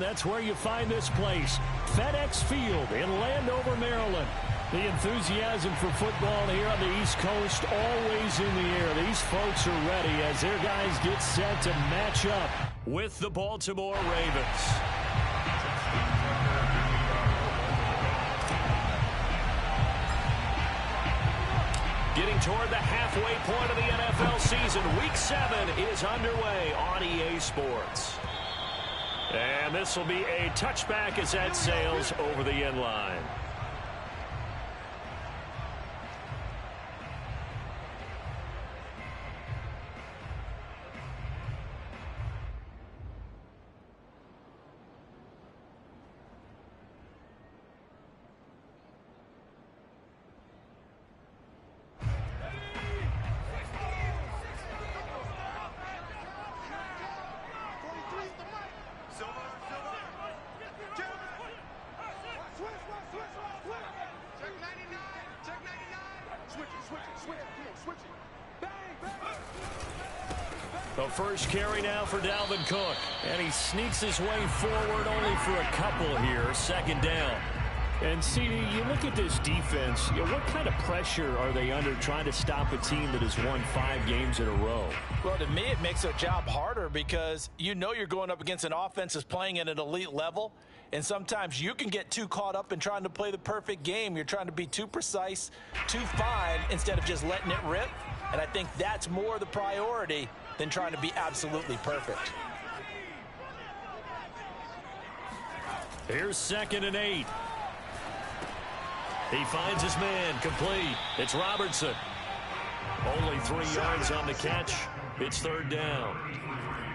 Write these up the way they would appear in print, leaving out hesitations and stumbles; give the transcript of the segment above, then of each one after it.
That's where you find this place, FedEx Field in Landover, Maryland. The enthusiasm for football here on the East Coast always in the air. These folks are ready as their guys get set to match up with the Baltimore Ravens. Getting toward the halfway point of the NFL season, Week 7 is underway on EA Sports. And this will be a touchback as that sails over the end line. The first carry now for Dalvin Cook. And he sneaks his way forward only for a couple here. Second down. And, CD, you look at this defense, what kind of pressure are they under trying to stop a team that has won 5 games in a row? Well, to me, it makes their job harder because you know you're going up against an offense that's playing at an elite level. And sometimes you can get too caught up in trying to play the perfect game. You're trying to be too precise, too fine, instead of just letting it rip. And I think that's more the priority than trying to be absolutely perfect. Here's 2nd and 8. He finds his man, complete. It's Robertson. Only 3 yards on the catch. It's 3rd down.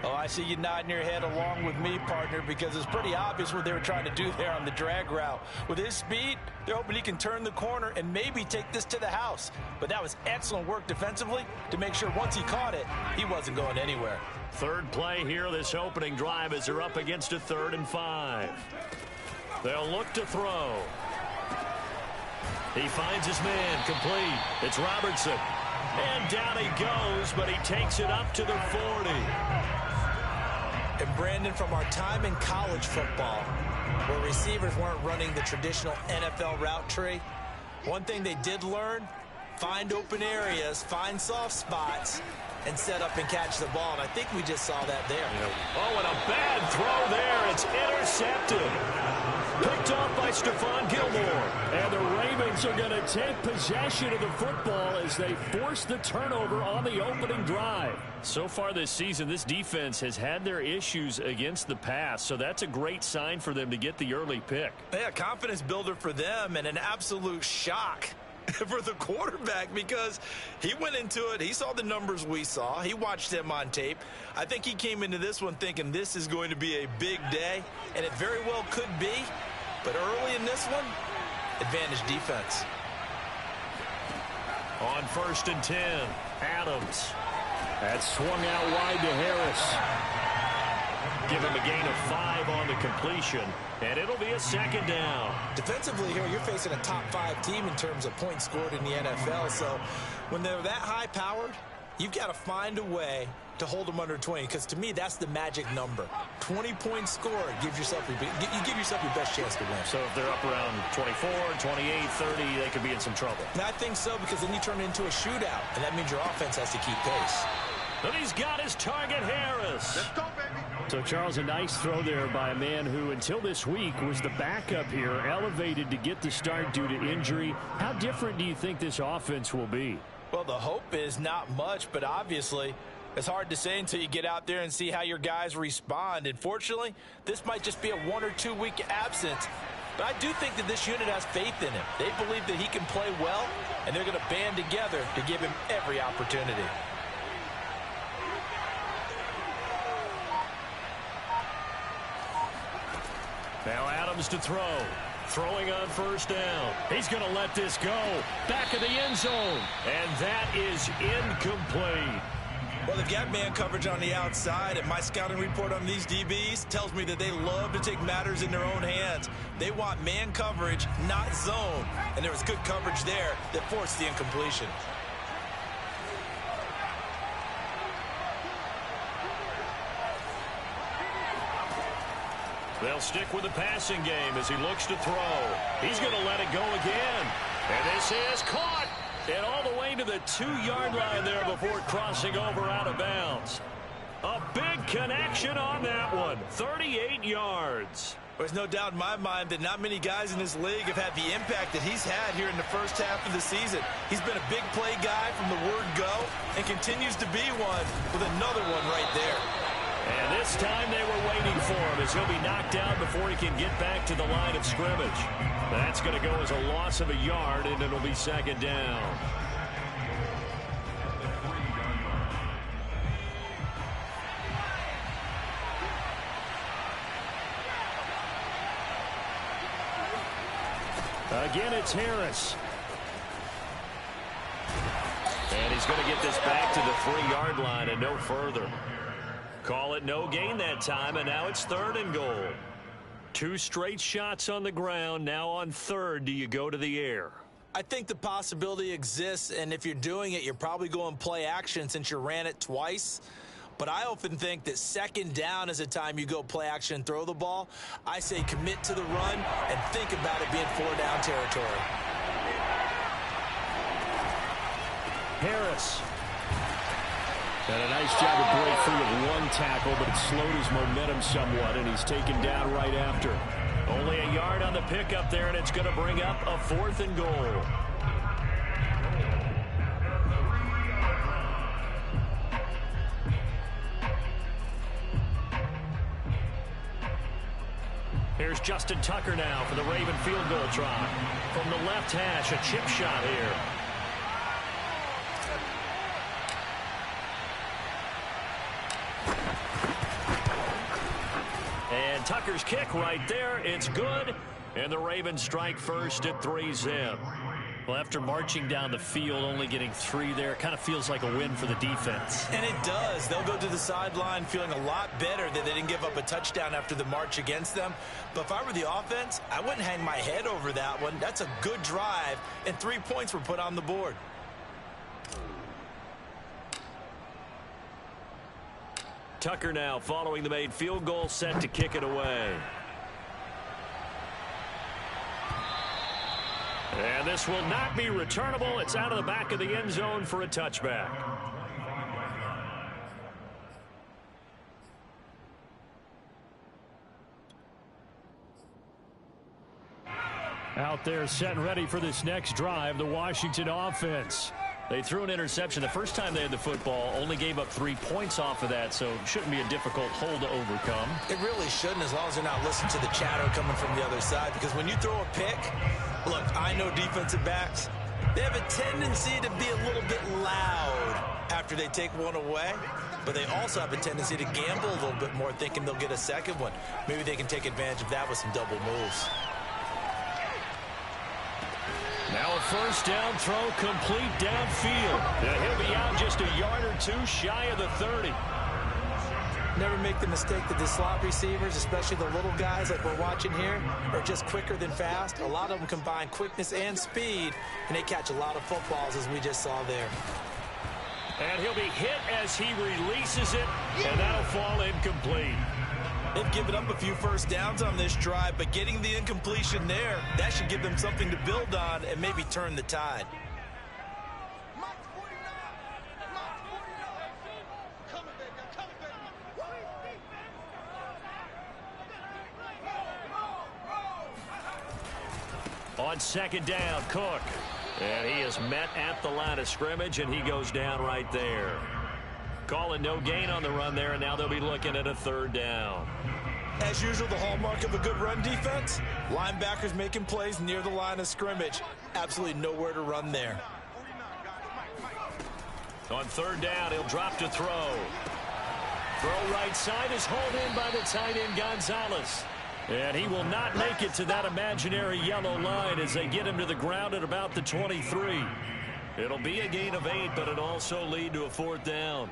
Oh, I see you nodding your head along with me, partner, because it's pretty obvious what they were trying to do there on the drag route. With his speed, they're hoping he can turn the corner and maybe take this to the house. But that was excellent work defensively to make sure once he caught it, he wasn't going anywhere. Third play here, this opening drive, as they're up against a 3rd and 5. They'll look to throw. He finds his man, complete. It's Robertson. And down he goes, but he takes it up to the 40. And Brandon, from our time in college football, where receivers weren't running the traditional NFL route tree, one thing they did learn, find open areas, find soft spots, and set up and catch the ball. And I think we just saw that there. Oh, and a bad throw there. It's intercepted. Picked off by Stephon Gilmore. And the Ravens are going to take possession of the football as they force the turnover on the opening drive. So far this season, this defense has had their issues against the pass, so that's a great sign for them to get the early pick. Yeah, confidence builder for them and an absolute shock for the quarterback because he went into it. He saw the numbers we saw. He watched them on tape. I think he came into this one thinking this is going to be a big day, and it very well could be. But early in this one, advantage defense. On 1st and 10, Adams. That swung out wide to Harris. Give him a gain of 5 on the completion, and it'll be a 2nd down. Defensively here, you're facing a top 5 team in terms of points scored in the NFL. So when they're that high-powered, you've got to find a way to hold them under 20, because to me, that's the magic number. 20 points scored, you give yourself your best chance to win. So if they're up around 24, 28, 30, they could be in some trouble. And I think so, because then you turn it into a shootout, and that means your offense has to keep pace. And he's got his target, Harris. Let's go, baby. So, Charles, a nice throw there by a man who, until this week, was the backup here, elevated to get the start due to injury. How different do you think this offense will be? Well, the hope is not much, but obviously it's hard to say until you get out there and see how your guys respond. And fortunately, this might just be a 1 or 2 week absence. But I do think that this unit has faith in him. They believe that he can play well, and they're going to band together to give him every opportunity. Now Adams to throw. Throwing on 1st down. He's going to let this go. Back of the end zone. And that is incomplete. Well, they've got man coverage on the outside, and my scouting report on these DBs tells me that they love to take matters in their own hands. They want man coverage, not zone. And there was good coverage there that forced the incompletion. They'll stick with the passing game as he looks to throw. He's going to let it go again. And this is caught. And all the way to the 2-yard line there before crossing over out of bounds. A big connection on that one. 38 yards. There's no doubt in my mind that not many guys in this league have had the impact that he's had here in the first half of the season. He's been a big play guy from the word go and continues to be one with another one right there. And this time they were waiting for him as he'll be knocked out before he can get back to the line of scrimmage. That's going to go as a loss of a yard, and it'll be second down. Again, it's Harris. And he's going to get this back to the 3-yard line and no further. Call it no gain that time, and now it's 3rd and goal. 2 straight shots on the ground. Now on 3rd, do you go to the air? I think the possibility exists, and if you're doing it, you're probably going play action since you ran it twice. But I often think that 2nd down is a time you go play action and throw the ball. I say commit to the run and think about it being 4-down territory. Harris. And a nice job to break free of 1 tackle, but it slowed his momentum somewhat, and he's taken down right after. Only a yard on the pickup there, and it's going to bring up a 4th and goal. Here's Justin Tucker now for the Raven field goal try. From the left hash, a chip shot here. And Tucker's kick right there. It's good. And the Ravens strike first at 3-zip. Well, after marching down the field, only getting 3 there, it kind of feels like a win for the defense. And it does. They'll go to the sideline feeling a lot better that they didn't give up a touchdown after the march against them. But if I were the offense, I wouldn't hang my head over that one. That's a good drive, and 3 points were put on the board. Tucker now following the made field goal, set to kick it away. And this will not be returnable. It's out of the back of the end zone for a touchback. Out there set and ready for this next drive, the Washington offense. They threw an interception the first time they had the football, only gave up 3 points off of that, so it shouldn't be a difficult hole to overcome. It really shouldn't, as long as you're not listening to the chatter coming from the other side, because when you throw a pick, look, I know defensive backs, they have a tendency to be a little bit loud after they take one away, but they also have a tendency to gamble a little bit more, thinking they'll get a second one. Maybe they can take advantage of that with some double moves. Now a first down throw complete downfield. He'll be out just a yard or 2 shy of the 30. Never make the mistake that the slot receivers, especially the little guys like we're watching here, are just quicker than fast. A lot of them combine quickness and speed, and they catch a lot of footballs, as we just saw there. And he'll be hit as he releases it, and that'll fall incomplete. They've given up a few first downs on this drive, but getting the incompletion there, that should give them something to build on and maybe turn the tide. On second down, Cook. And he is met at the line of scrimmage, and he goes down right there. Calling no gain on the run there, and now they'll be looking at a 3rd down. As usual, the hallmark of a good run defense, linebackers making plays near the line of scrimmage. Absolutely nowhere to run there. On 3rd down, he'll drop to throw. Throw right side is hauled in by the tight end Gonzalez. And he will not make it to that imaginary yellow line as they get him to the ground at about the 23. It'll be a gain of 8, but it'll also lead to a 4th down.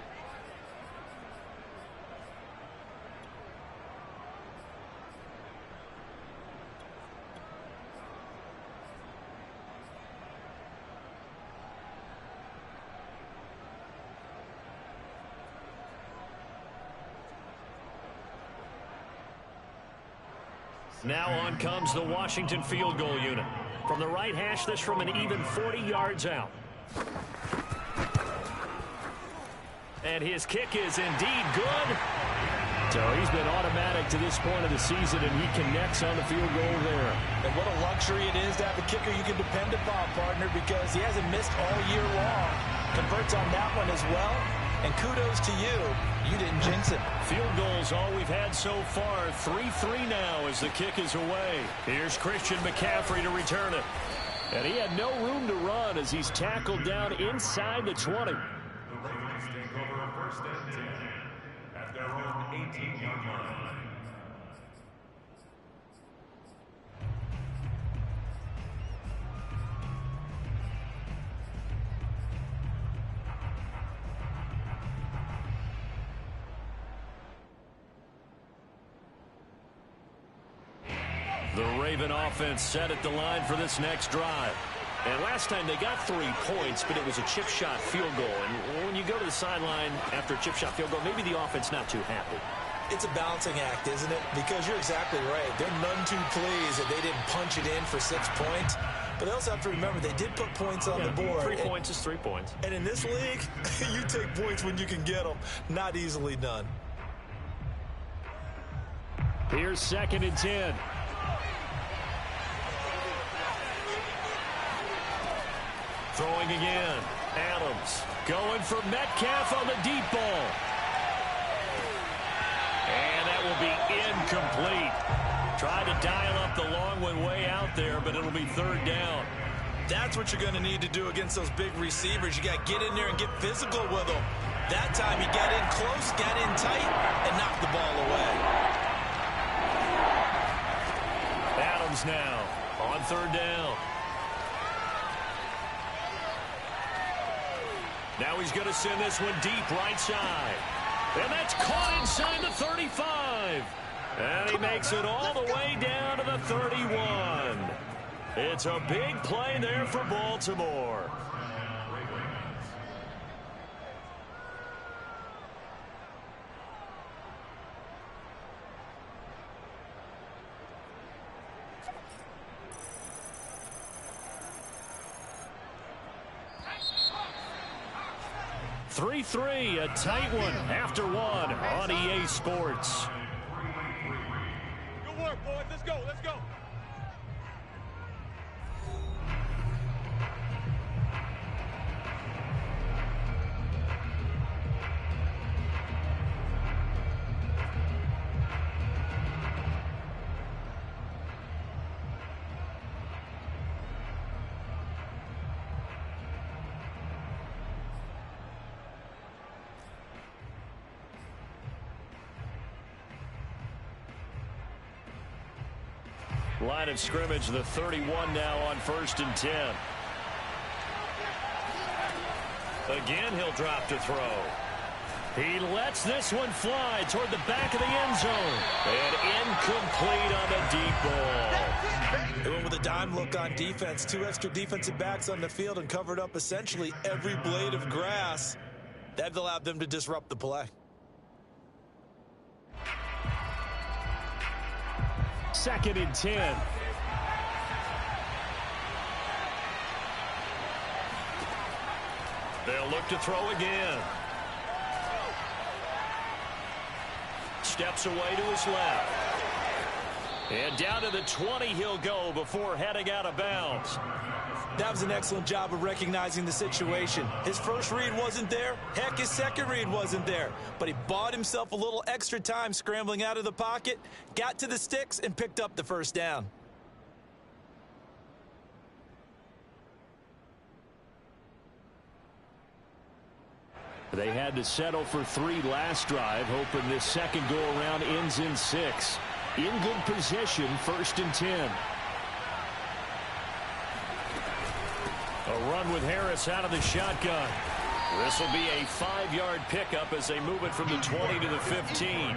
Now on comes the Washington field goal unit. From the right hash, this from an even 40 yards out. And his kick is indeed good. So he's been automatic to this point of the season, and he connects on the field goal there. And what a luxury it is to have a kicker you can depend upon, partner, because he hasn't missed all year long. Converts on that one as well. And kudos to you. You didn't jinx it. Field goals all we've had so far. 3-3 now as the kick is away. Here's Christian McCaffrey to return it. And he had no room to run as he's tackled down inside the 20. The Ravens take over first and 10 at their own 18-yard line. The Raven offense set at the line for this next drive. And last time they got 3 points, but it was a chip shot field goal. And when you go to the sideline after a chip shot field goal, maybe the offense not too happy. It's a balancing act, isn't it? Because you're exactly right. They're none too pleased that they didn't punch it in for 6 points. But they also have to remember they did put points on the board. 3 points is 3 points. And in this league, you take points when you can get them. Not easily done. Here's 2nd and 10. Throwing again. Adams going for Metcalf on the deep ball. And that will be incomplete. Tried to dial up the long one way out there, but it'll be 3rd down. That's what you're going to need to do against those big receivers. You got to get in there and get physical with them. That time he got in close, got in tight, and knocked the ball away. Adams now on 3rd down. Now he's going to send this one deep right side. And that's caught inside the 35. And he makes it all the way down to the 31. It's a big play there for Baltimore. Three, a tight one after one on EA Sports. Good work, boys. Let's go. Let's go. Line of scrimmage, the 31 now on 1st and 10. Again, he'll drop to throw. He lets this one fly toward the back of the end zone. And incomplete on the deep ball. They went with a dime look on defense. 2 extra defensive backs on the field and covered up essentially every blade of grass. That allowed them to disrupt the play. 2nd and 10. They'll look to throw again. Steps away to his left. And down to the 20 he'll go before heading out of bounds. That was an excellent job of recognizing the situation. His first read wasn't there. Heck, his second read wasn't there. But he bought himself a little extra time scrambling out of the pocket, got to the sticks, and picked up the first down. They had to settle for 3 last drive, hoping this second go-around ends in 6. In good position, 1st and 10. A run with Harris out of the shotgun. This will be a 5-yard pickup as they move it from the 20 to the 15.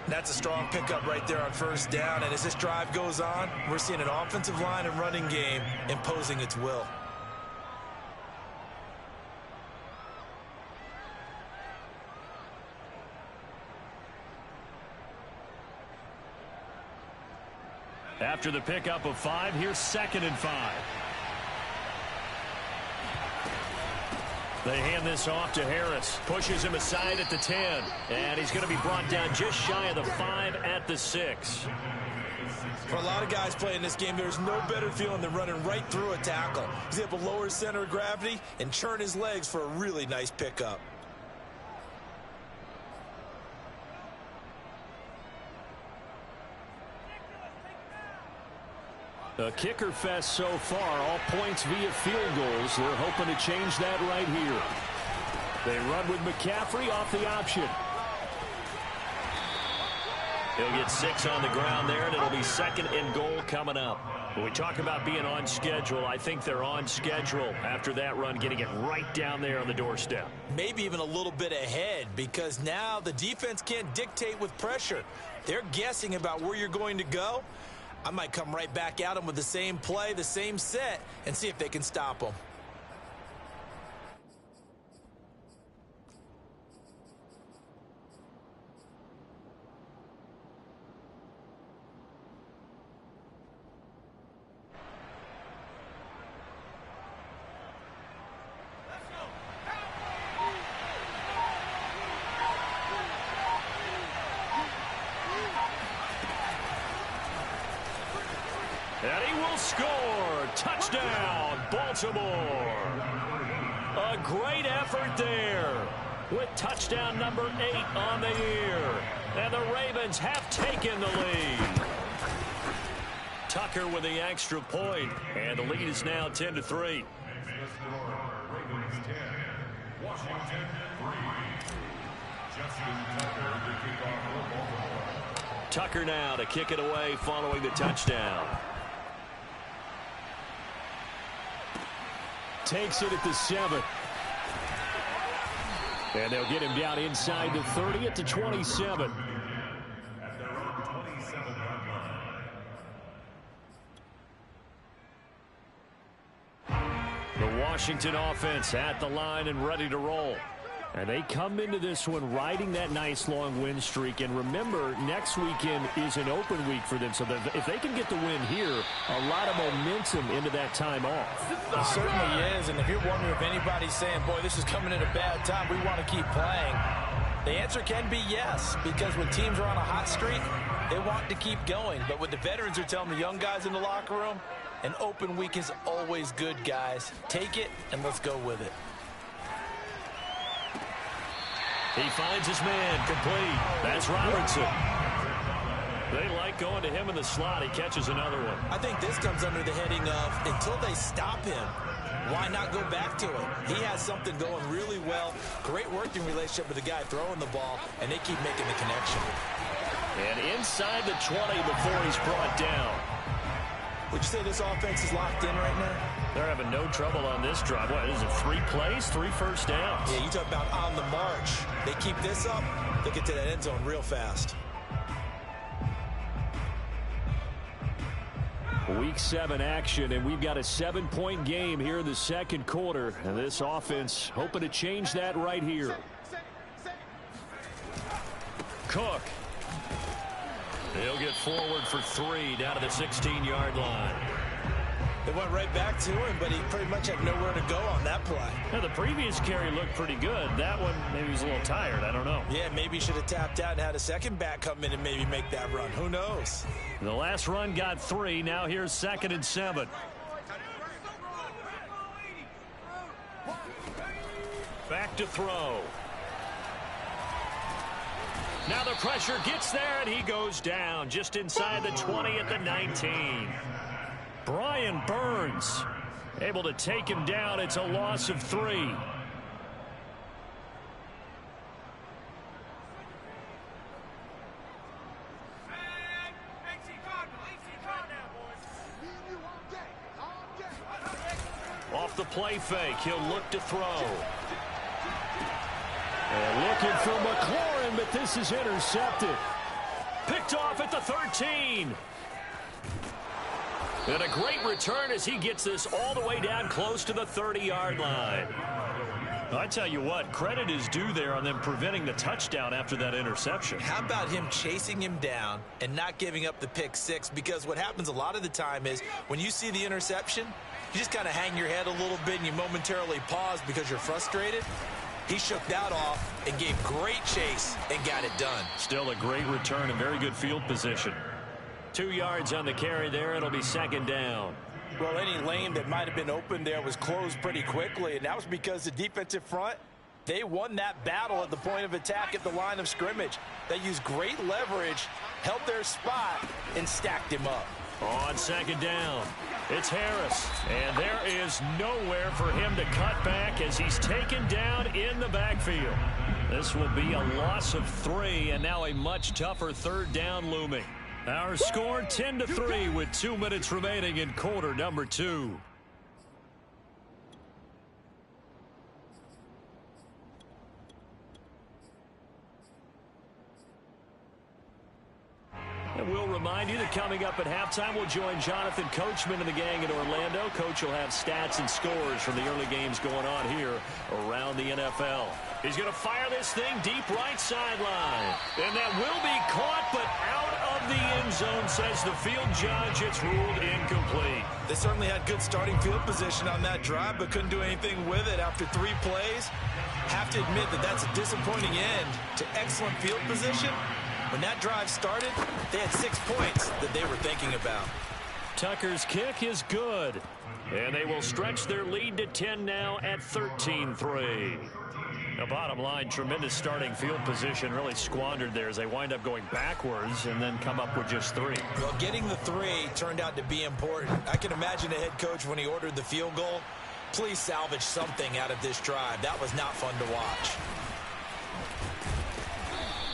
That's a strong pickup right there on 1st down. And as this drive goes on, we're seeing an offensive line and running game imposing its will. After the pickup of 5, here's 2nd and 5. They hand this off to Harris. Pushes him aside at the 10. And he's going to be brought down just shy of the 5 at the 6. For a lot of guys playing this game, there's no better feeling than running right through a tackle. He's able to lower his center of gravity and churn his legs for a really nice pickup. A kicker fest so far, all points via field goals. They're hoping to change that right here. They run with McCaffrey off the option. He'll get 6 on the ground there, and it'll be 2nd and goal coming up. When we talk about being on schedule, I think they're on schedule after that run, getting it right down there on the doorstep. Maybe even a little bit ahead, because now the defense can't dictate with pressure. They're guessing about where you're going to go. I might come right back at them with the same play, the same set, and see if they can stop them. And he will score. Touchdown, Baltimore. A great effort there with touchdown number 8 on the year. And the Ravens have taken the lead. Tucker with the extra point, and the lead is now 10-3. Ravens 10, Washington 3. Justin Tucker to kick off for Baltimore. Tucker now to kick it away following the touchdown. Takes it at the 7. And they'll get him down inside the 30 at the 27. At their own 27-yard line. The Washington offense at the line and ready to roll. And they come into this one riding that nice long win streak. And remember, next weekend is an open week for them. So if they can get the win here, a lot of momentum into that time off. It certainly is. And if you're wondering if anybody's saying, boy, this is coming at a bad time, we want to keep playing, the answer can be yes. Because when teams are on a hot streak, they want to keep going. But what the veterans are telling the young guys in the locker room, an open week is always good, guys. Take it and let's go with it. He finds his man complete. That's Robertson. They like going to him in the slot. He catches another one. I think this comes under the heading of until they stop him, why not go back to it? He has something going really well. Great working relationship with the guy throwing the ball, and they keep making the connection. And inside the 20 before he's brought down. Would you say this offense is locked in right now? They're having no trouble on this drive. What is it, 3 plays, 3 first downs? Yeah, you talk about on the march. They keep this up, they get to that end zone real fast. Week 7 action, and we've got a 7-point game here in the second quarter. And this offense hoping to change that right here. Cook. He'll get forward for 3 down to the 16-yard line. They went right back to him, but he pretty much had nowhere to go on that play. Now, the previous carry looked pretty good. That one, maybe he was a little tired. I don't know. Yeah, maybe he should have tapped out and had a second back come in and maybe make that run. Who knows? The last run got 3. Now here's 2nd and 7. Back to throw. Now the pressure gets there, and he goes down just inside the 20 at the 19. Brian Burns able to take him down. It's a loss of 3. Off the play fake, he'll look to throw. And looking for McLaurin, but this is intercepted. Picked off at the 13. And a great return as he gets this all the way down close to the 30-yard line. I tell you what, credit is due there on them preventing the touchdown after that interception. How about him chasing him down and not giving up the pick six? Because what happens a lot of the time is when you see the interception, you just kind of hang your head a little bit and you momentarily pause because you're frustrated. He shook that off and gave great chase and got it done. Still a great return and very good field position. 2 yards on the carry there. It'll be second down. Well, any lane that might have been open there was closed pretty quickly, and that was because the defensive front, they won that battle at the point of attack at the line of scrimmage. They used great leverage, held their spot, and stacked him up. On second down, it's Harris, and there is nowhere for him to cut back as he's taken down in the backfield. This will be a loss of 3, and now a much tougher third down looming. Our score 10-3 with 2 minutes remaining in quarter number 2. And we'll remind you that coming up at halftime, we'll join Jonathan Coachman and the gang in Orlando. Coach will have stats and scores from the early games going on here around the NFL. He's going to fire this thing deep right sideline. And that will be caught, but out of the end zone, says the field judge. It's ruled incomplete. They certainly had good starting field position on that drive, but couldn't do anything with it after 3 plays. Have to admit that that's a disappointing end to excellent field position. When that drive started, they had 6 points that they were thinking about. Tucker's kick is good. And they will stretch their lead to 10 now at 13-3. The bottom line, tremendous starting field position, really squandered there as they wind up going backwards and then come up with just 3. Well, getting the 3 turned out to be important. I can imagine the head coach when he ordered the field goal. Please salvage something out of this drive. That was not fun to watch.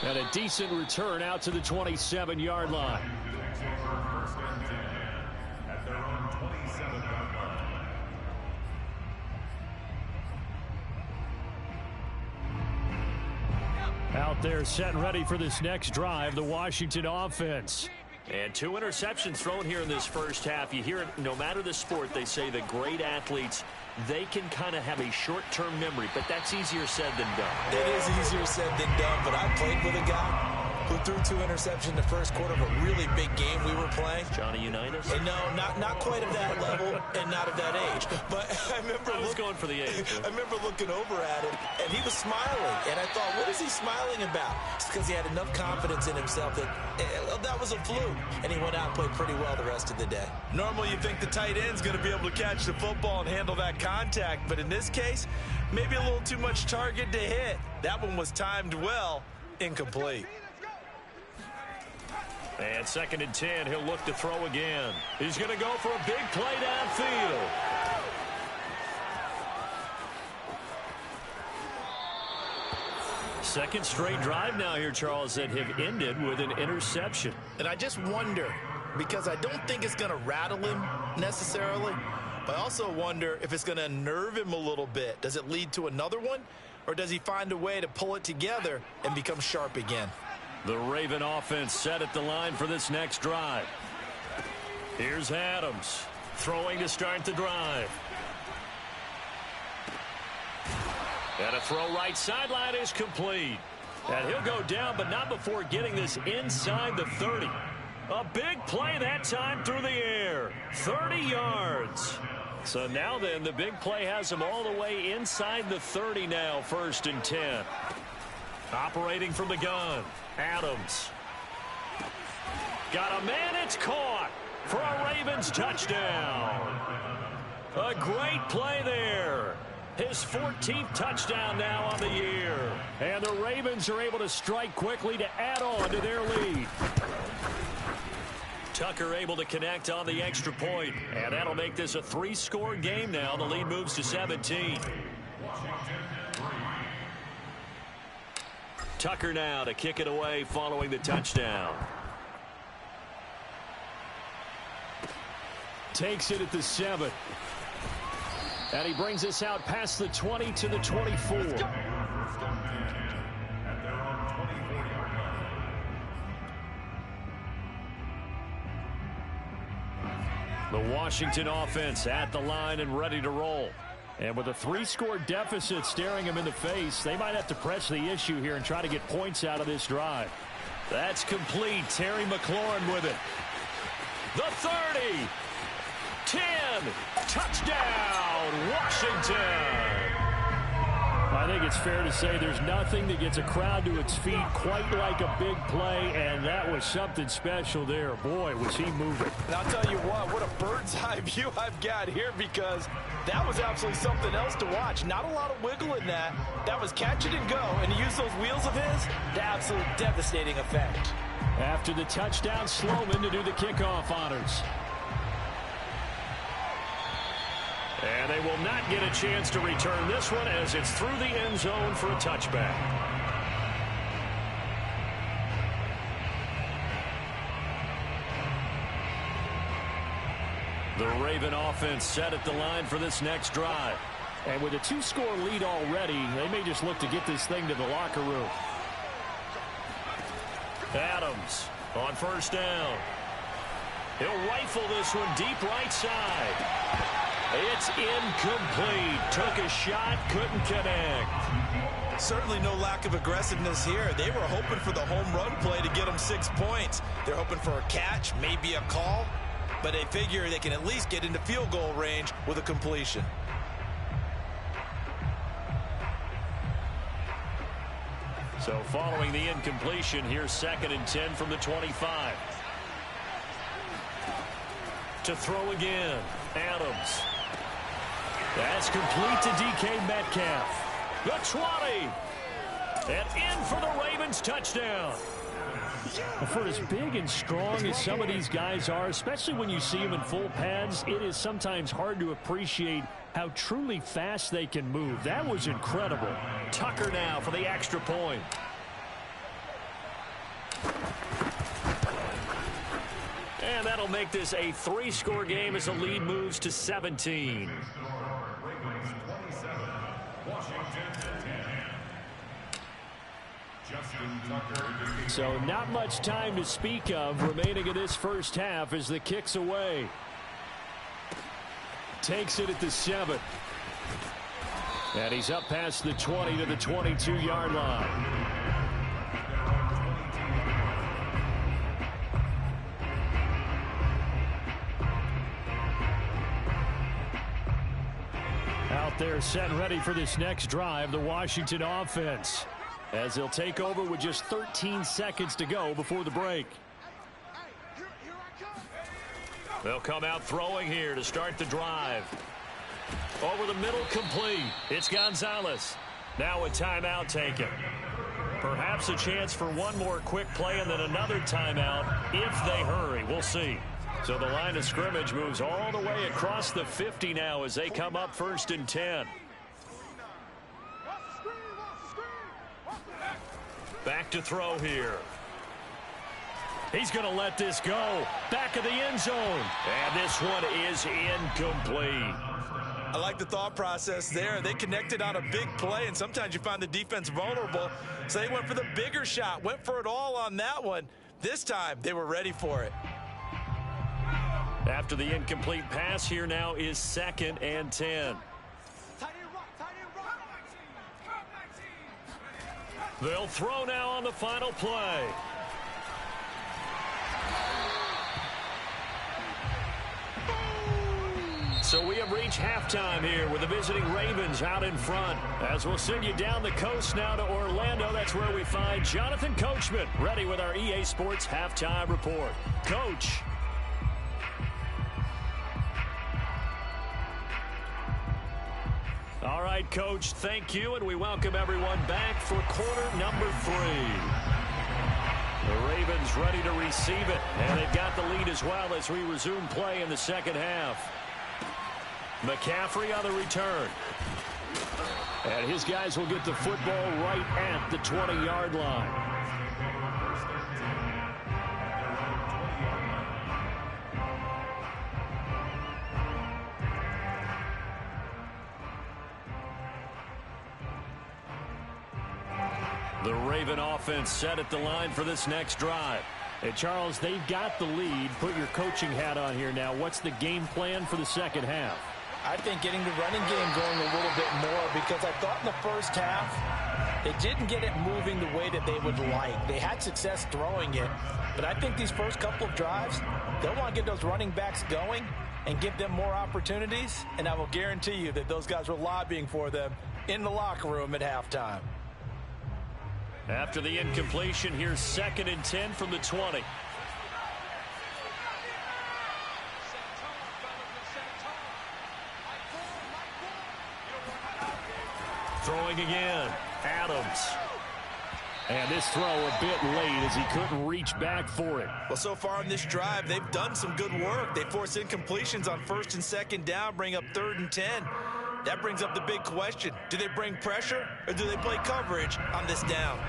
And a decent return out to the 27-yard line. First and 10 at their own 27-yard line. Out there set and ready for this next drive, the Washington offense. And 2 interceptions thrown here in this first half. You hear it no matter the sport, they say the great athletes, they can kind of have a short-term memory, but that's easier said than done. It is easier said than done, but I played with a guy who threw 2 interceptions in the first quarter of a really big game we were playing. Johnny Unitas? And no, not quite of that level and not of that age. But I remember going for the age. I remember looking over at him, and he was smiling. And I thought, what is he smiling about? It's because he had enough confidence in himself that that was a fluke. And he went out and played pretty well the rest of the day. Normally, you think the tight end's going to be able to catch the football and handle that contact. But in this case, maybe a little too much target to hit. That one was timed well, incomplete. And second and 10, he'll look to throw again. He's going to go for a big play downfield. Second straight drive now here, Charles, that have ended with an interception. And I just wonder, because I don't think it's going to rattle him necessarily, but I also wonder if it's going to unnerve him a little bit. Does it lead to another one, or does he find a way to pull it together and become sharp again? The Raven offense set at the line for this next drive. Here's Adams throwing to start the drive. And a throw right sideline is complete. And he'll go down, but not before getting this inside the 30. A big play that time through the air. 30 yards. So now then, the big play has him all the way inside the 30 now, 1st and 10. Operating from the gun, Adams. Got a man, it's caught for a Ravens touchdown. A great play there. His 14th touchdown now on the year. And the Ravens are able to strike quickly to add on to their lead. Tucker able to connect on the extra point. And that'll make this a 3-score game now. The lead moves to 17. Tucker now to kick it away following the touchdown. Takes it at the 7. And he brings us out past the 20 to the 24. The Washington offense at the line and ready to roll. And with a 3-score deficit staring him in the face, they might have to press the issue here and try to get points out of this drive. That's complete. Terry McLaurin with it. The 30. 10. Touchdown, Washington. I think it's fair to say there's nothing that gets a crowd to its feet quite like a big play, and that was something special there. Boy, was he moving. And I'll tell you what a bird's eye view I've got here, because that was absolutely something else to watch. Not a lot of wiggle in that. That was catch it and go, and to use those wheels of his, the absolute devastating effect. After the touchdown, Sloman to do the kickoff honors. And they will not get a chance to return this one as it's through the end zone for a touchback. The Raven offense set at the line for this next drive. And with a 2-score lead already, they may just look to get this thing to the locker room. Adams on first down. He'll rifle this one deep right side. It's incomplete. Took a shot, couldn't connect. Certainly no lack of aggressiveness here. They were hoping for the home run play to get them 6 points. They're hoping for a catch, maybe a call, but they figure they can at least get into field goal range with a completion. So following the incompletion, here's 2nd and 10 from the 25. To throw again, Adams. That's complete to DK Metcalf. The 20. And in for the Ravens touchdown. For as big and strong as some of these guys are, especially when you see them in full pads, it is sometimes hard to appreciate how truly fast they can move. That was incredible. Tucker now for the extra point. And that'll make this a 3-score game as the lead moves to 17. So not much time to speak of remaining in this first half as the kick's away. Takes it at the 7. And he's up past the 20 to the 22-yard line. Out there set and ready for this next drive, the Washington offense, as they'll take over with just 13 seconds to go before the break. They'll come out throwing here to start the drive. Over the middle, complete. It's Gonzalez. Now a timeout taken. Perhaps a chance for one more quick play and then another timeout if they hurry. We'll see. So the line of scrimmage moves all the way across the 50 now as they come up 1st and 10. Back to throw here. He's going to let this go. Back of the end zone. And this one is incomplete. I like the thought process there. They connected on a big play, and sometimes you find the defense vulnerable. So they went for the bigger shot, went for it all on that one. This time, they were ready for it. After the incomplete pass, here now is 2nd and 10. They'll throw now on the final play. So we have reached halftime here with the visiting Ravens out in front. As we'll send you down the coast now to Orlando, that's where we find Jonathan Coachman, ready with our EA Sports Halftime Report. Coach. All right, Coach, thank you, and we welcome everyone back for quarter number 3. The Ravens ready to receive it, and they've got the lead as well as we resume play in the second half. McCaffrey on the return. And his guys will get the football right at the 20-yard line. The Raven offense set at the line for this next drive. Hey, Charles, they've got the lead. Put your coaching hat on here now. What's the game plan for the second half? I think getting the running game going a little bit more, because I thought in the first half they didn't get it moving the way that they would like. They had success throwing it, but I think these first couple of drives, they'll want to get those running backs going and give them more opportunities, and I will guarantee you that those guys were lobbying for them in the locker room at halftime. After the incompletion, here's 2nd and 10 from the 20. Throwing again, Adams. And this throw a bit late as he couldn't reach back for it. Well, so far in this drive, they've done some good work. They force incompletions on 1st and 2nd down, bring up 3rd and 10. That brings up the big question. Do they bring pressure or do they play coverage on this down?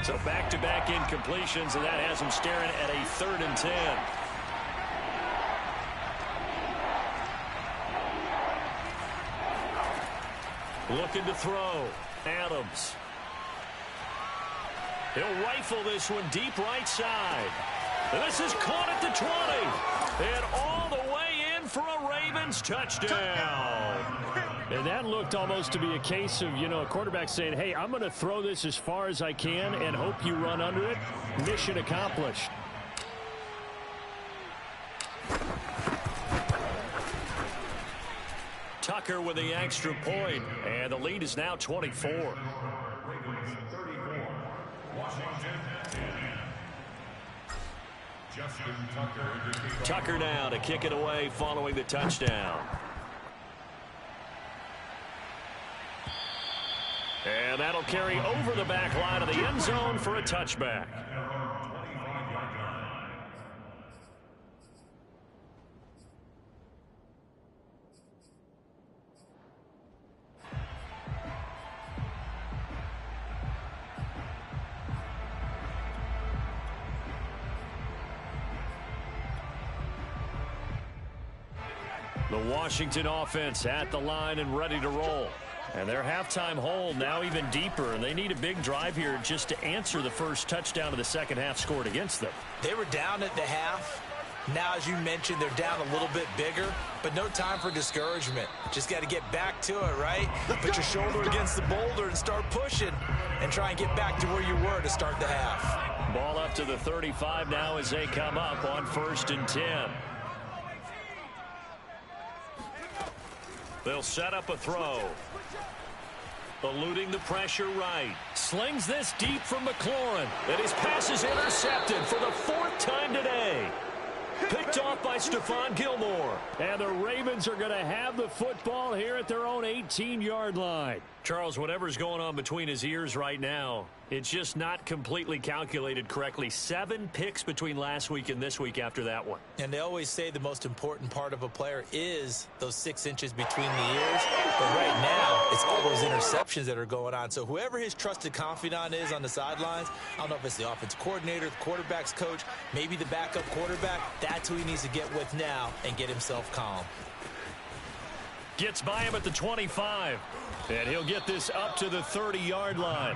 So back-to-back incompletions, and that has them staring at a 3rd and 10. Looking to throw. Adams. He'll rifle this one deep right side. And this is caught at the 20. And all the way in for a Ravens touchdown. And that looked almost to be a case of, a quarterback saying, hey, I'm going to throw this as far as I can and hope you run under it. Mission accomplished. Tucker with the extra point, and the lead is now 24. Ravens 34, Washington 10. Justin Tucker. Tucker now to kick it away following the touchdown. And that'll carry over the back line of the end zone for a touchback. The Washington offense at the line and ready to roll. And their halftime hole now even deeper, and they need a big drive here just to answer the first touchdown of the second half scored against them. They were down at the half. Now, as you mentioned, they're down a little bit bigger, but no time for discouragement. Just got to get back to it, right? Put your shoulder against the boulder and start pushing and try and get back to where you were to start the half. Ball up to the 35 now as they come up on 1st and 10. They'll set up a throw. Eluding the pressure right. Slings this deep from McLaurin. And his pass is intercepted for the 4th time today. Picked off by Stephon Gilmore. And the Ravens are going to have the football here at their own 18-yard line. Charles, whatever's going on between his ears right now, it's just not completely calculated correctly. 7 picks between last week and this week after that one. And they always say the most important part of a player is those 6 inches between the ears. But right now, it's all those interceptions that are going on. So whoever his trusted confidant is on the sidelines, I don't know if it's the offensive coordinator, the quarterback's coach, maybe the backup quarterback, that's who he needs to get with now and get himself calm. Gets by him at the 25. And he'll get this up to the 30-yard line.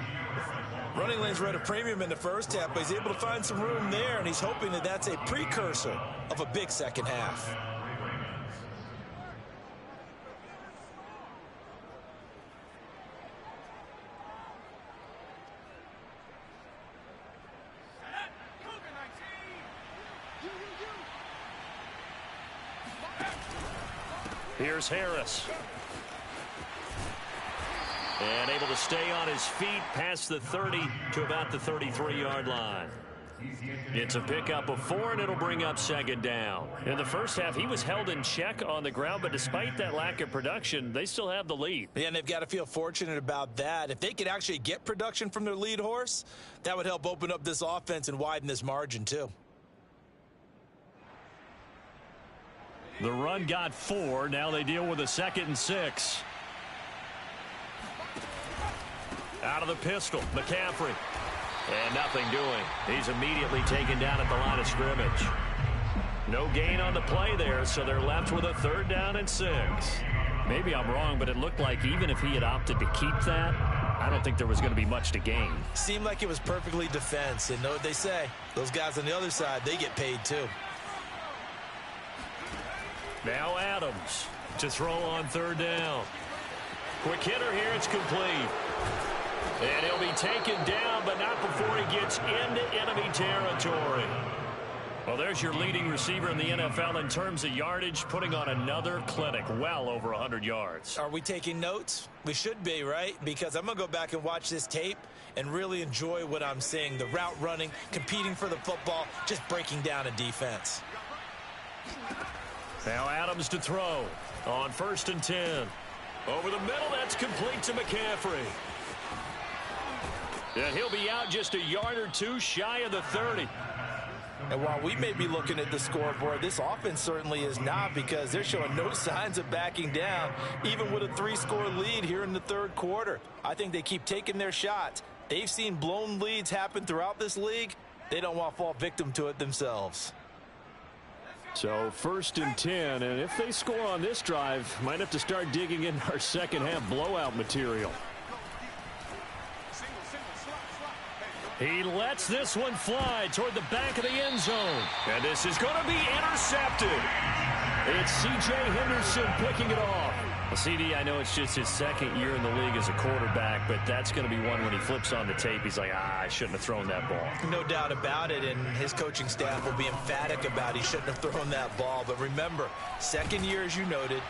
Running lanes were at a premium in the first half, but he's able to find some room there, and he's hoping that that's a precursor of a big second half. Here's Harris. And able to stay on his feet past the 30 to about the 33-yard line. It's a pickup of 4, and it'll bring up 2nd down. In the first half, he was held in check on the ground, but despite that lack of production, they still have the lead. Yeah, and they've got to feel fortunate about that. If they could actually get production from their lead horse, that would help open up this offense and widen this margin, too. The run got 4. Now they deal with a 2nd and 6. Out of the pistol, McCaffrey. And nothing doing. He's immediately taken down at the line of scrimmage. No gain on the play there, so they're left with a 3rd down and 6. Maybe I'm wrong, but it looked like even if he had opted to keep that, I don't think there was going to be much to gain. Seemed like it was perfectly defense, and know what they say. Those guys on the other side, they get paid too. Now Adams. to throw on third down. Quick hitter here. It's complete. And he'll be taken down, but not before he gets into enemy territory. Well, there's your leading receiver in the NFL in terms of yardage, putting on another clinic, well over 100 yards. Are we taking notes? We should be, right? Because I'm going to go back and watch this tape and really enjoy what I'm seeing. The route running, competing for the football, just breaking down a defense. Now Adams to throw on 1st and 10. Over the middle, that's complete to McCaffrey. And he'll be out just a yard or two shy of the 30. And while we may be looking at the scoreboard, this offense certainly is not, because they're showing no signs of backing down, even with a 3-score lead here in the third quarter. I think they keep taking their shots. They've seen blown leads happen throughout this league. They don't want to fall victim to it themselves. So 1st and 10, and if they score on this drive, might have to start digging in our second half blowout material. He lets this one fly toward the back of the end zone. And this is going to be intercepted. It's C.J. Henderson picking it off. Well, CD, I know it's just his second year in the league as a quarterback, but that's going to be one when he flips on the tape. He's like, I shouldn't have thrown that ball. No doubt about it, and his coaching staff will be emphatic about he shouldn't have thrown that ball. But remember, second year, as you noted,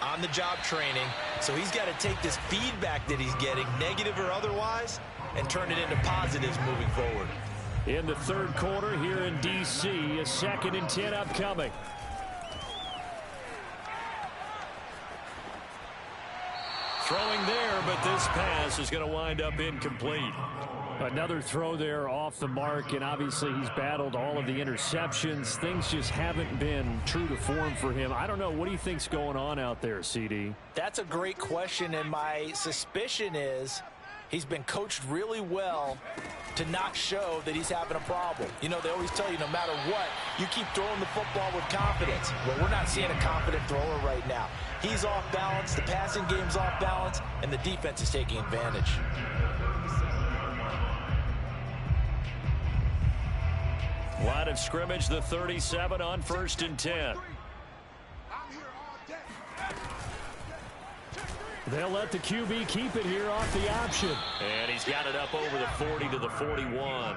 on-the-job training. So he's got to take this feedback that he's getting, negative or otherwise, and turn it into positives moving forward. In the third quarter here in D.C., a 2nd and 10 upcoming. Throwing there, but this pass is going to wind up incomplete. Another throw there off the mark, and obviously he's battled all of the interceptions. Things just haven't been true to form for him. I don't know. What do you think's going on out there, CD? That's a great question, and my suspicion is he's been coached really well to not show that he's having a problem. You know, they always tell you no matter what, you keep throwing the football with confidence. Well, we're not seeing a confident thrower right now. He's off balance, the passing game's off balance, and the defense is taking advantage. Line of scrimmage, the 37 on 1st and 10. They'll let the QB keep it here off the option. And he's got it up over the 40 to the 41.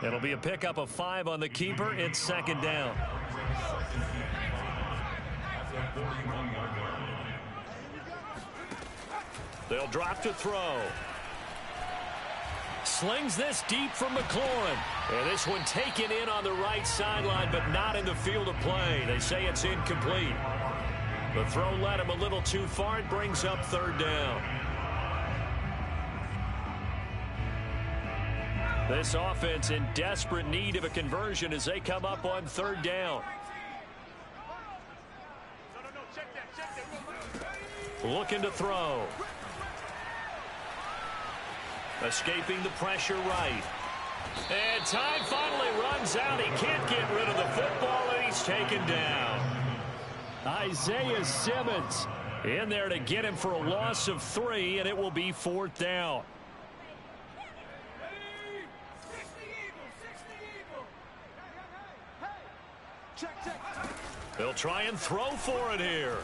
It'll be a pickup of 5 on the keeper. It's 2nd down. They'll drop to throw. Slings this deep from McLaurin. And this one taken in on the right sideline, but not in the field of play. They say it's incomplete. The throw led him a little too far. It brings up 3rd down. This offense in desperate need of a conversion as they come up on 3rd down. Looking to throw. Escaping the pressure right. And time finally runs out. He can't get rid of the football, and he's taken down. Isaiah Simmons in there to get him for a loss of 3, and it will be 4th down. They'll try and throw for it here.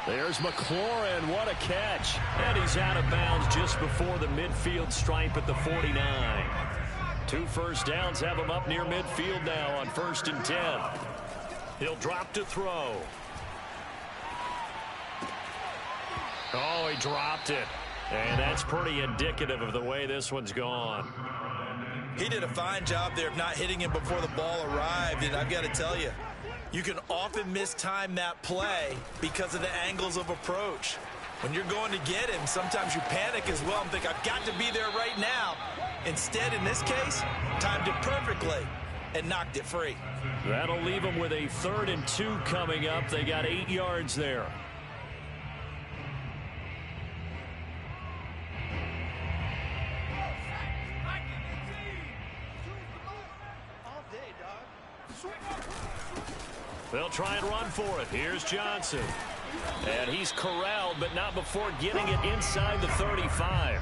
There's McLaurin. What a catch. And he's out of bounds just before the midfield stripe at the 49. 2 first downs have him up near midfield now on 1st and 10. He'll drop to throw. Oh, he dropped it. And that's pretty indicative of the way this one's gone. He did a fine job there of not hitting him before the ball arrived, and I've got to tell you, you can often mistime that play because of the angles of approach. When you're going to get him, sometimes you panic as well and think, I've got to be there right now. Instead, in this case, timed it perfectly and knocked it free. That'll leave him with a 3rd and 2 coming up. They got 8 yards there. They'll try and run for it. Here's Johnson. And he's corralled, but not before getting it inside the 35.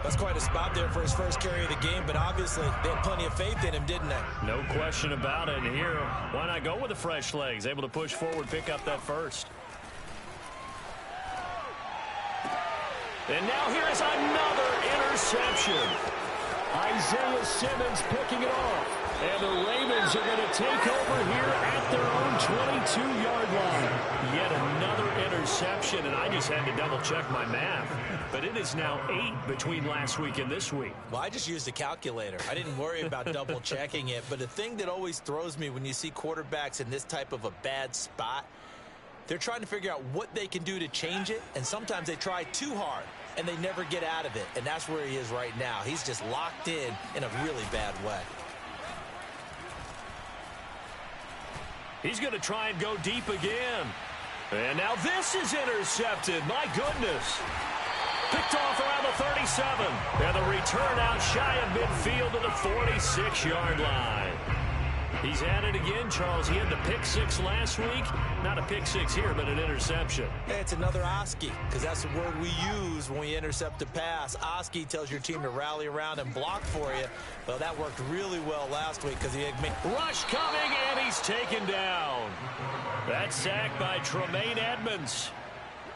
That's quite a spot there for his first carry of the game, but obviously they had plenty of faith in him, didn't they? No question about it. And here, why not go with the fresh legs? Able to push forward, pick up that first. And now here is another interception. Isaiah Simmons picking it off. And the Ravens are going to take over here at their own 22-yard line. Yet another interception, and I just had to double-check my math. But it is now 8 between last week and this week. Well, I just used a calculator. I didn't worry about double-checking it. But the thing that always throws me when you see quarterbacks in this type of a bad spot, they're trying to figure out what they can do to change it, and sometimes they try too hard, and they never get out of it. And that's where he is right now. He's just locked in a really bad way. He's going to try and go deep again. And now this is intercepted. My goodness. Picked off around the 37. And the return out shy of midfield to the 46-yard line. He's at it again, Charles. He had the pick six last week. Not a pick six here, but an interception. Hey, it's another Oski, because that's the word we use when we intercept a pass. Oski tells your team to rally around and block for you. Well, that worked really well last week because he had rush coming, and he's taken down. That's sacked by Tremaine Edmonds.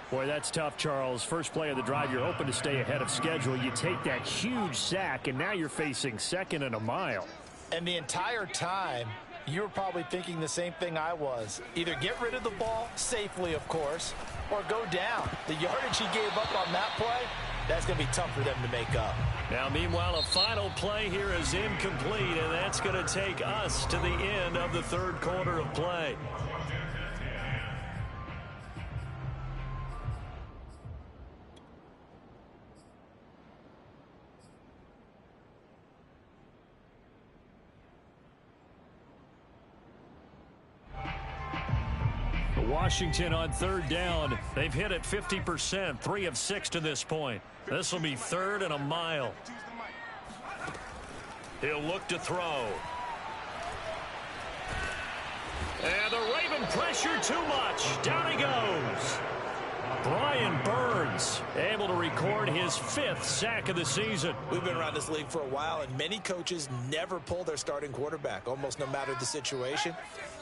Boy, that's tough, Charles. First play of the drive, you're hoping to stay ahead of schedule. You take that huge sack, and now you're facing second and a mile. And the entire time, you were probably thinking the same thing I was. Either get rid of the ball, safely, of course, or go down. The yardage he gave up on that play, that's going to be tough for them to make up. Now, meanwhile, a final play here is incomplete, and that's going to take us to the end of the third quarter of play. Washington on third down. They've hit it 50%, 3 of 6 to this point. This will be third and a mile. He'll look to throw. And the Raven pressure too much. Down he goes. Brian Burns able to record his 5th sack of the season. We've been around this league for a while, and many coaches never pull their starting quarterback, almost no matter the situation.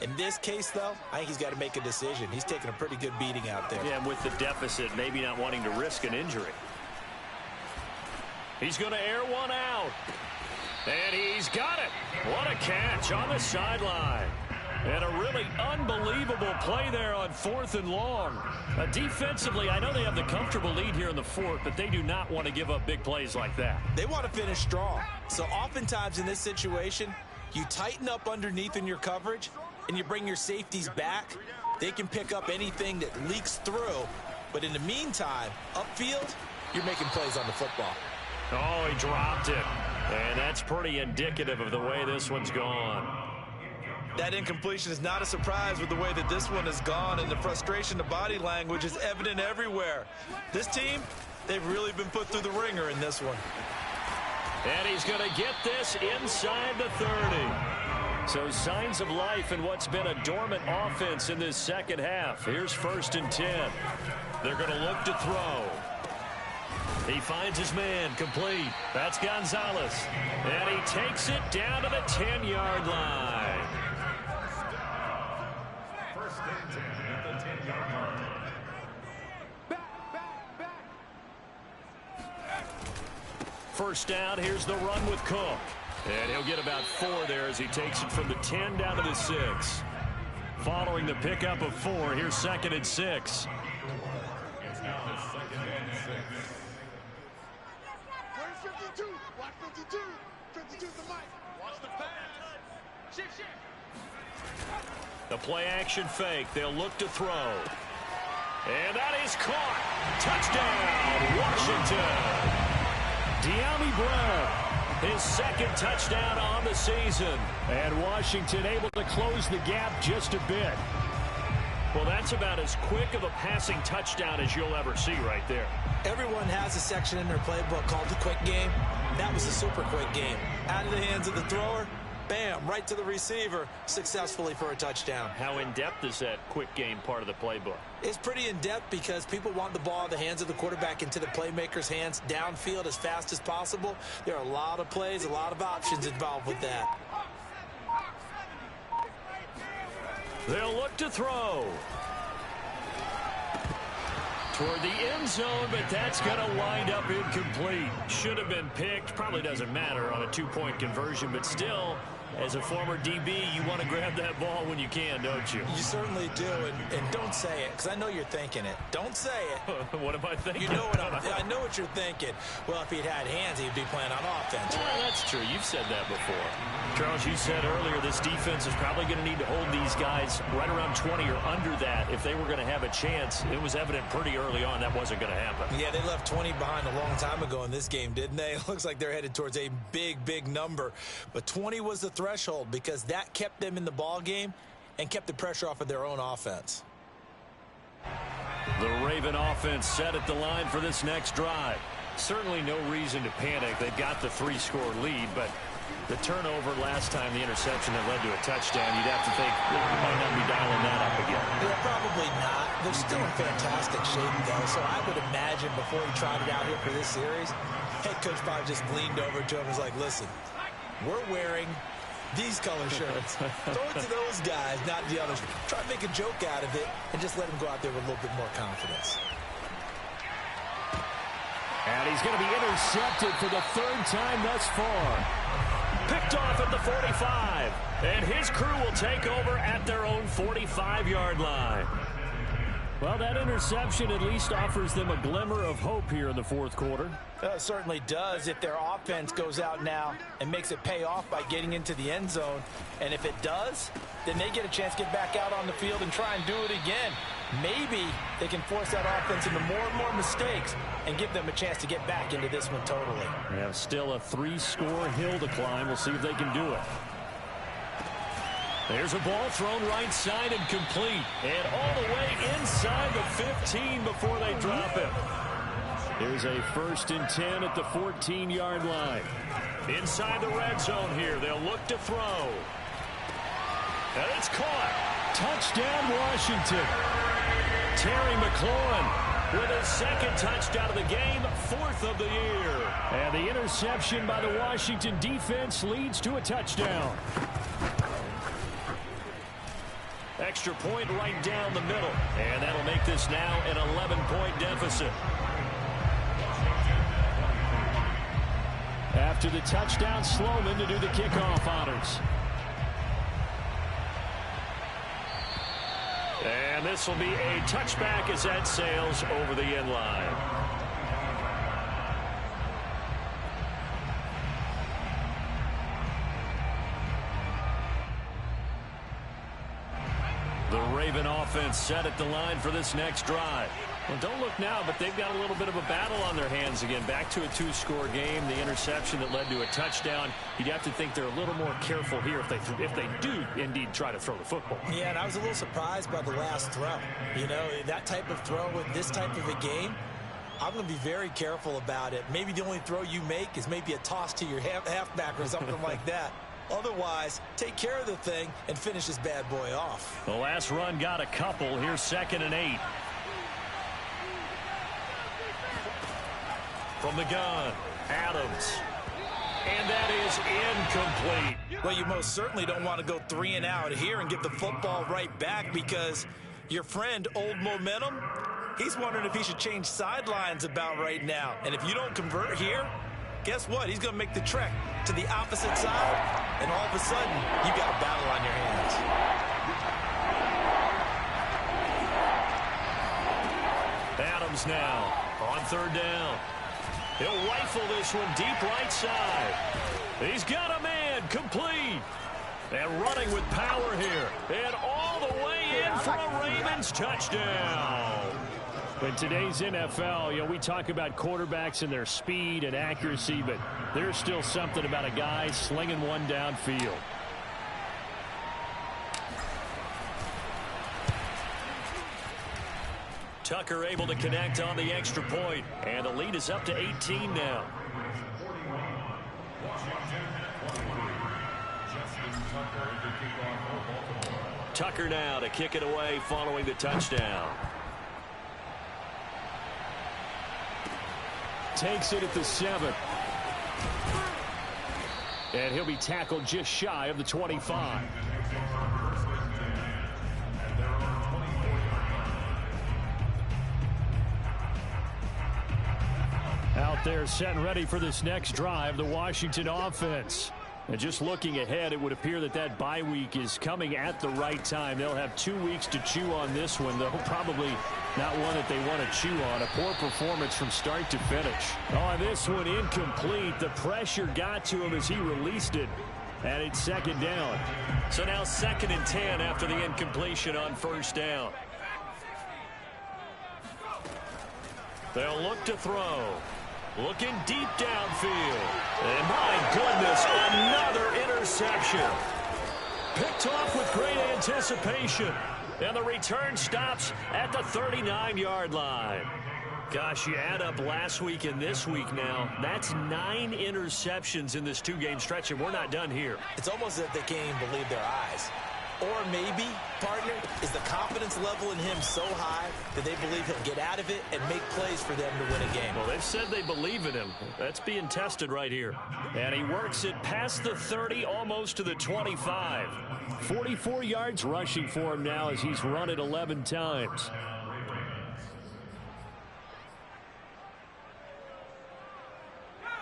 In this case, though, I think he's got to make a decision. He's taking a pretty good beating out there. Yeah, with the deficit, maybe not wanting to risk an injury. He's going to air one out. And he's got it. What a catch on the sideline. And a really unbelievable play there on 4th and long. Defensively, I know they have the comfortable lead here in the 4th, but they do not want to give up big plays like that. They want to finish strong. So oftentimes in this situation, you tighten up underneath in your coverage, and you bring your safeties back. They can pick up anything that leaks through. But in the meantime, upfield, you're making plays on the football. Oh, he dropped it. And that's pretty indicative of the way this one's gone. That incompletion is not a surprise with the way that this one has gone, and the frustration, the body language is evident everywhere. This team, they've really been put through the ringer in this one. And he's going to get this inside the 30. So signs of life in what's been a dormant offense in this second half. Here's 1st and 10. They're going to look to throw. He finds his man complete. That's Gonzalez. And he takes it down to the 10-yard line. First down, here's the run with Cook. And he'll get about 4 there as he takes it from the 10 down to the 6. Following the pickup of 4, here's 2nd and 6. It's now the 2nd and 6. Where's 52? Watch 52. 52 the mic. Watch the pass. Shift. The play action fake. They'll look to throw. And that is caught. Touchdown, Washington. De'Ami Brown, his 2nd touchdown on the season. And Washington able to close the gap just a bit. Well, that's about as quick of a passing touchdown as you'll ever see right there. Everyone has a section in their playbook called the quick game. That was a super quick game. Out of the hands of the thrower, bam, right to the receiver, successfully for a touchdown. How in-depth is that quick game part of the playbook? It's pretty in-depth because people want the ball in the hands of the quarterback into the playmaker's hands downfield as fast as possible. There are a lot of plays, a lot of options involved with that. They'll look to throw toward the end zone, but that's going to wind up incomplete. Should have been picked. Probably doesn't matter on a two-point conversion, but still, as a former DB, you want to grab that ball when you can, don't you? You certainly do, and don't say it, because I know you're thinking it. Don't say it. What am I thinking? You know what I know what you're thinking. Well, if he'd had hands, he'd be playing on offense. Well, that's true. You've said that before. Charles, you said earlier this defense is probably going to need to hold these guys right around 20 or under that if they were going to have a chance. It was evident pretty early on that wasn't going to happen. Yeah, they left 20 behind a long time ago in this game, didn't they? It looks like they're headed towards a big, big number. But 20 was the threshold because that kept them in the ball game and kept the pressure off of their own offense. The Raven offense set at the line for this next drive. Certainly no reason to panic. They've got the 3-score lead, but the turnover last time, the interception that led to a touchdown, you'd have to think they might not be dialing that up again. Yeah, probably not. They're still in fantastic shape, though, so I would imagine before he trotted out here for this series, head coach probably just leaned over to him and was like, listen, we're wearing these color shirts. Throw it to those guys, not the others. Try to make a joke out of it and just let him go out there with a little bit more confidence. And he's going to be intercepted for the third time thus far. Picked off at the 45. And his crew will take over at their own 45-yard line. Well, that interception at least offers them a glimmer of hope here in the fourth quarter. It certainly does if their offense goes out now and makes it pay off by getting into the end zone. And if it does, then they get a chance to get back out on the field and try and do it again. Maybe they can force that offense into more and more mistakes and give them a chance to get back into this one totally. They have still a 3-score hill to climb. We'll see if they can do it. There's a ball thrown right side and complete. And all the way inside the 15 before they drop it. There's a 1st and 10 at the 14-yard line. Inside the red zone here. They'll look to throw. And it's caught. Touchdown, Washington. Terry McLaurin with his second touchdown of the game, 4th of the year. And the interception by the Washington defense leads to a touchdown. Extra point right down the middle. And that'll make this now an 11-point deficit. After the touchdown, Sloman to do the kickoff honors. And this will be a touchback as that sails over the end line. The Raven offense set at the line for this next drive. Well, don't look now, but they've got a little bit of a battle on their hands again. Back to a 2-score game. The interception that led to a touchdown. You'd have to think they're a little more careful here if they do indeed try to throw the football. Yeah, and I was a little surprised by the last throw. You know, that type of throw in this type of a game, I'm going to be very careful about it. Maybe the only throw you make is maybe a toss to your halfback or something like that. Otherwise, take care of the thing and finish this bad boy off. The last run got a couple. Here's 2nd and 8. From the gun, Adams. And that is incomplete. Well, you most certainly don't want to go 3 and out here and get the football right back because your friend, Old Momentum, he's wondering if he should change sidelines about right now. And if you don't convert here, guess what? He's going to make the trek to the opposite side, and all of a sudden, you got a battle on your hands. Adams now on 3rd down. He'll rifle this one deep right side. He's got a man, complete. And running with power here. And all the way in for a Ravens touchdown. In today's NFL, we talk about quarterbacks and their speed and accuracy, but there's still something about a guy slinging one downfield. Tucker able to connect on the extra point, and the lead is up to 18 now. Tucker now to kick it away following the touchdown. Takes it at the 7. And he'll be tackled just shy of the 25. Out there set and ready for this next drive, the Washington offense. And just looking ahead, it would appear that that bye week is coming at the right time. They'll have 2 weeks to chew on this one, though probably not one that they want to chew on. A poor performance from start to finish. Oh, this one incomplete. The pressure got to him as he released it. And it's second down. So now 2nd and 10 after the incompletion on first down. They'll look to throw. Looking deep downfield. And my goodness, another interception. Picked off with great anticipation. And the return stops at the 39-yard line. Gosh, you add up last week and this week now. That's 9 interceptions in this 2-game stretch, and we're not done here. It's almost as if they can't even believe their eyes. Or maybe, partner, is the confidence level in him so high that they believe he'll get out of it and make plays for them to win a game. Well, they've said they believe in him. That's being tested right here. And he works it past the 30, almost to the 25. 44 yards rushing for him now as he's run it 11 times.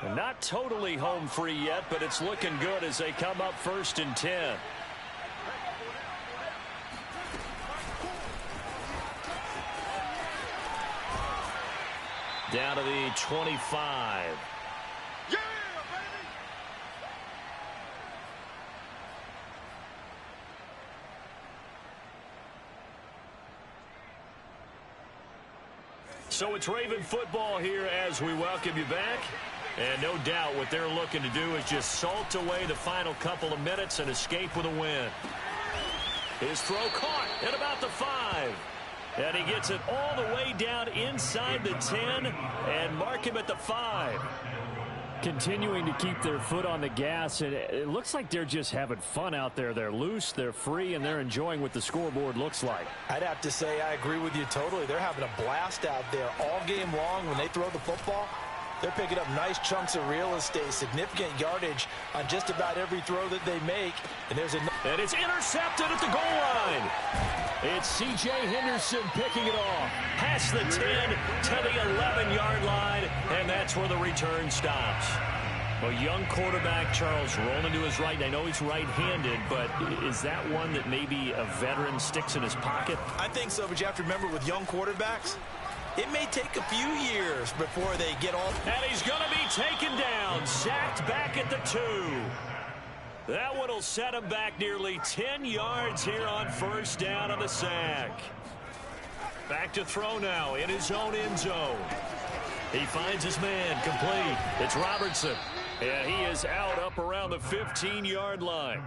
And not totally home free yet, but it's looking good as they come up 1st and 10. Down to the 25. Yeah, baby! So it's Raven football here as we welcome you back. And no doubt what they're looking to do is just salt away the final couple of minutes and escape with a win. His throw caught at about the 5. And he gets it all the way down inside the 10 and mark him at the 5. Continuing to keep their foot on the gas, and it looks like they're just having fun out there. They're loose, they're free, and they're enjoying what the scoreboard looks like. I'd have to say I agree with you totally. They're having a blast out there all game long when they throw the football. They're picking up nice chunks of real estate, significant yardage on just about every throw that they make. And it's intercepted at the goal line. It's C.J. Henderson picking it off. Past the 10 to the 11-yard line, and that's where the return stops. A young quarterback, Charles, rolling to his right. I know he's right-handed, but is that one that maybe a veteran sticks in his pocket? I think so, but you have to remember with young quarterbacks, it may take a few years before they get on. And he's going to be taken down, sacked back at the 2. That one will set him back nearly 10 yards here on first down on the sack. Back to throw now in his own end zone. He finds his man complete. It's Robertson. And he is out up around the 15-yard line.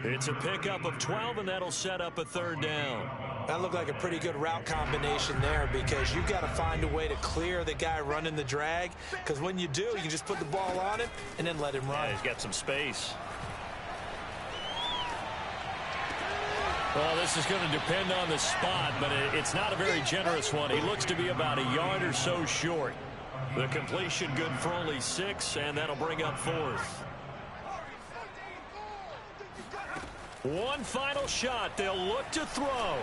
It's a pickup of 12, and that'll set up a 3rd down. That looked like a pretty good route combination there because you've got to find a way to clear the guy running the drag. Because when you do, you can just put the ball on him and then let him run. Yeah, he's got some space. Well, this is going to depend on the spot, but it's not a very generous one. He looks to be about a yard or so short. The completion good for only 6, and that'll bring up 4th. One final shot. They'll look to throw.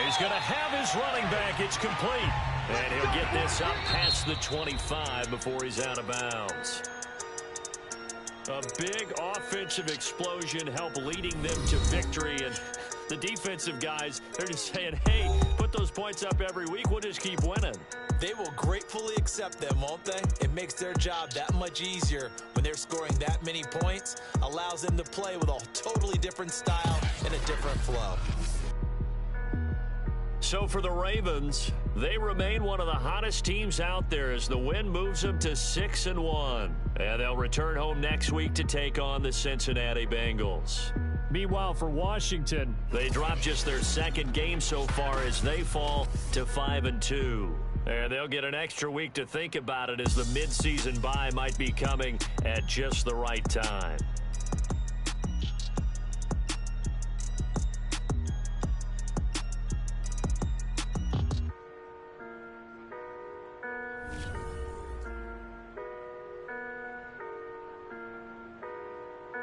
He's going to have his running back. It's complete. And he'll get this up past the 25 before he's out of bounds. A big offensive explosion helped leading them to victory. And the defensive guys, they're just saying, hey, put those points up every week. We'll just keep winning. They will gratefully accept them, won't they? It makes their job that much easier when they're scoring that many points. Allows them to play with a totally different style and a different flow. So for the Ravens, they remain one of the hottest teams out there as the win moves them to 6-1. And they'll return home next week to take on the Cincinnati Bengals. Meanwhile, for Washington, they drop just their 2nd game so far as they fall to 5-2. And they'll get an extra week to think about it as the midseason bye might be coming at just the right time.